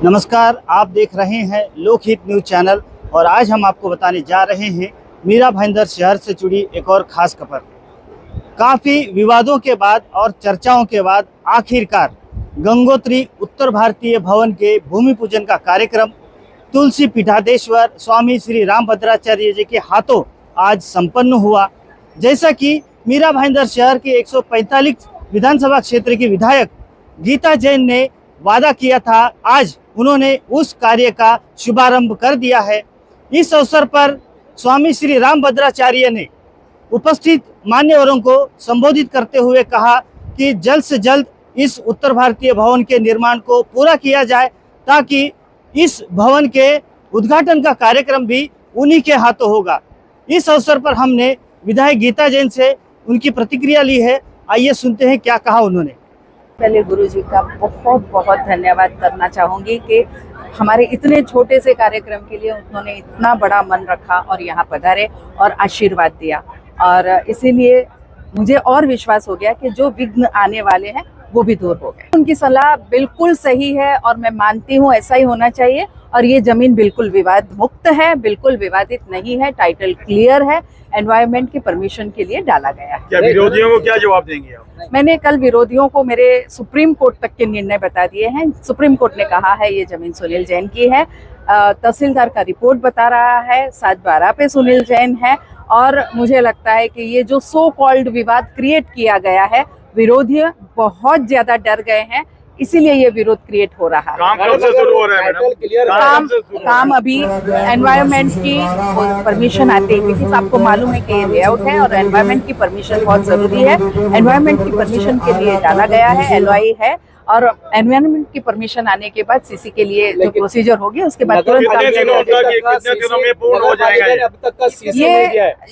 नमस्कार, आप देख रहे हैं लोकहित न्यूज़ चैनल और आज हम आपको बताने जा रहे हैं मीरा भाईंदर शहर से जुड़ी एक और ख़ास खबर। काफ़ी विवादों के बाद और चर्चाओं के बाद आखिरकार गंगोत्री उत्तर भारतीय भवन के भूमि पूजन का कार्यक्रम तुलसी पीठाधीश्वर स्वामी श्री रामभद्राचार्य जी के हाथों आज संपन्न हुआ। जैसा कि मीरा भाईंदर शहर के 145 विधानसभा क्षेत्र की विधायक गीता जैन ने वादा किया था, आज उन्होंने उस कार्य का शुभारंभ कर दिया है। इस अवसर पर स्वामी श्री रामभद्राचार्य ने उपस्थित मान्यवरों को संबोधित करते हुए कहा कि जल्द से जल्द इस उत्तर भारतीय भवन के निर्माण को पूरा किया जाए ताकि इस भवन के उद्घाटन का कार्यक्रम भी उन्हीं के हाथों होगा। इस अवसर पर हमने विधायक गीता जैन से उनकी प्रतिक्रिया ली है। आइए सुनते हैं क्या कहा उन्होंने। पहले गुरुजी का बहुत बहुत धन्यवाद करना चाहूँगी कि हमारे इतने छोटे से कार्यक्रम के लिए उन्होंने इतना बड़ा मन रखा और यहाँ पधारे और आशीर्वाद दिया, और इसीलिए मुझे और विश्वास हो गया कि जो विघ्न आने वाले हैं वो भी दूर हो गए। उनकी सलाह बिल्कुल सही है और मैं मानती हूँ ऐसा ही होना चाहिए। और ये जमीन बिल्कुल विवाद मुक्त है, बिल्कुल विवादित नहीं है, टाइटल क्लियर है, एनवायरनमेंट की परमिशन के लिए डाला गया है। क्या विरोधियों को क्या जवाब देंगे आप? मैंने कल विरोधियों को मेरे सुप्रीम कोर्ट तक के निर्णय बता दिए हैं। सुप्रीम कोर्ट ने कहा है ये जमीन सुनील जैन की है। तहसीलदार का रिपोर्ट बता रहा है 7/12 पे सुनील जैन है। और मुझे लगता है कि ये जो सो कॉल्ड विवाद क्रिएट किया गया है, विरोधी बहुत ज्यादा डर गए हैं, इसीलिए ये विरोध क्रिएट हो रहा है। काम कब से शुरू हो रहा है मैडम? काम अभी एनवायरनमेंट की परमिशन आती है, क्योंकि आपको मालूम है कि ये लेआउट है और एनवायरनमेंट की परमिशन बहुत जरूरी है। एनवायरनमेंट की परमिशन के लिए डाला गया है, एलओआई है, और एनवायरनमेंट की परमिशन आने के बाद सीसी के लिए जो प्रोसीजर होगी उसके बाद तुरंत कितने दिनों में पूर्ण हो जाएगा? अब तक का सीसी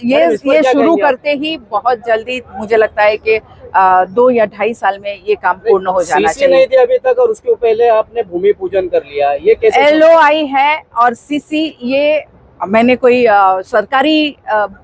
ये शुरू करते ही बहुत जल्दी मुझे लगता है कि 2 या 2.5 साल में ये काम पूर्ण हो जाना चाहिए। नहीं दिया अभी तक, और उसके पहले आपने भूमि पूजन कर लिया, ये कैसे? एलओआई है और सीसी, ये मैंने कोई सरकारी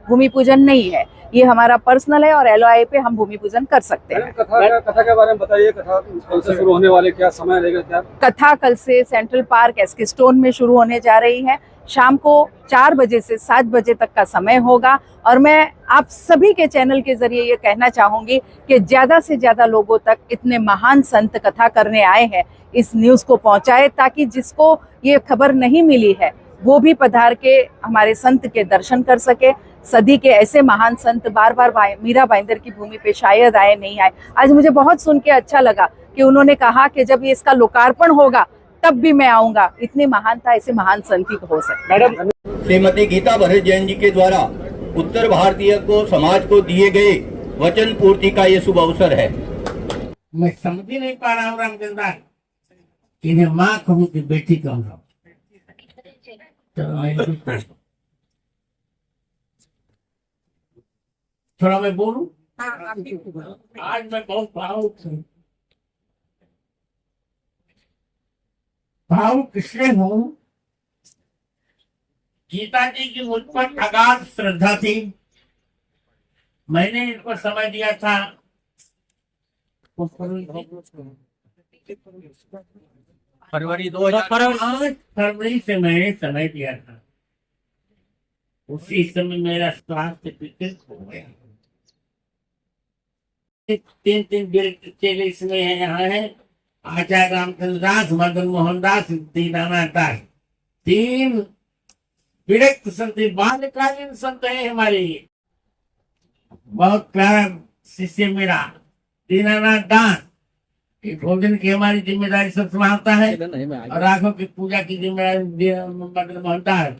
भूमि पूजन नहीं है, ये हमारा पर्सनल है और एलओआई पे हम भूमि पूजन कर सकते हैं। कथा के बारे में बताइए। कथा कल से शुरू होने वाले, क्या समय रहेगा? क्या कथा कल से सेंट्रल पार्क एसके स्टोन में शुरू होने जा रही है। शाम को 4 बजे से 7 बजे तक का समय होगा। और मैं आप सभी के चैनल के जरिए ये कहना चाहूंगी कि ज्यादा से ज्यादा लोगों तक इतने महान संत कथा करने आए हैं इस न्यूज को पहुंचाए, ताकि जिसको ये खबर नहीं मिली है वो भी पधार के हमारे संत के दर्शन कर सके। सदी के ऐसे महान संत बार बार मीरा भाईंदर की भूमि पे शायद आए नहीं आए। आज मुझे बहुत सुन के अच्छा लगा कि उन्होंने कहा कि जब ये इसका लोकार्पण होगा तब भी मैं आऊंगा। इतनी महानता ऐसे महान संत ही हो सकती है। मैडम, श्रीमती गीता भरत जैन जी के द्वारा उत्तर भारतीय को समाज को दिए गए वचन पूर्ति का ये शुभ अवसर है। मैं समझ ही नहीं पा रहा हूँ रामचंद्र, इन्हें माँ कहूँ कि बेटी कहूँ। थोड़ा मैं बोलूं? आज मैं बहुत भावुक हूँ। भावुक इसलिए हूँ, गीता जी की मुझ पर अगाध श्रद्धा थी। मैंने इनको समय दिया था फरवरी 2005 फरवरी से मैंने समय दिया था। उसी समय मेरा स्वास्थ्य विकृत हो गया। 3 चेले इसमें यहाँ है, आचार्य रामचंद्र दास, मदन मोहन दास, दीनानाथ दास, 3 विरक्त संत, बाल्यकालीन संत है हमारे। बहुत प्यारा शिष्य मेरा दीनानाथ दास, भोजन की हमारी जिम्मेदारी सब संभालता है और आंखों की पूजा की जिम्मेदारी मदन मोहन दास,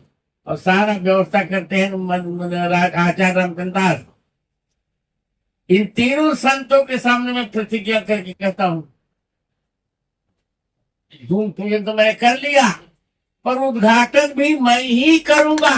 और सारा व्यवस्था करते हैं आचार्य रामचंद्र दास। इन 3 संतों के सामने मैं प्रतिज्ञा करके कहता हूँ, धूम पूजन तो मैंने कर लिया पर उद्घाटन भी मैं ही करूंगा।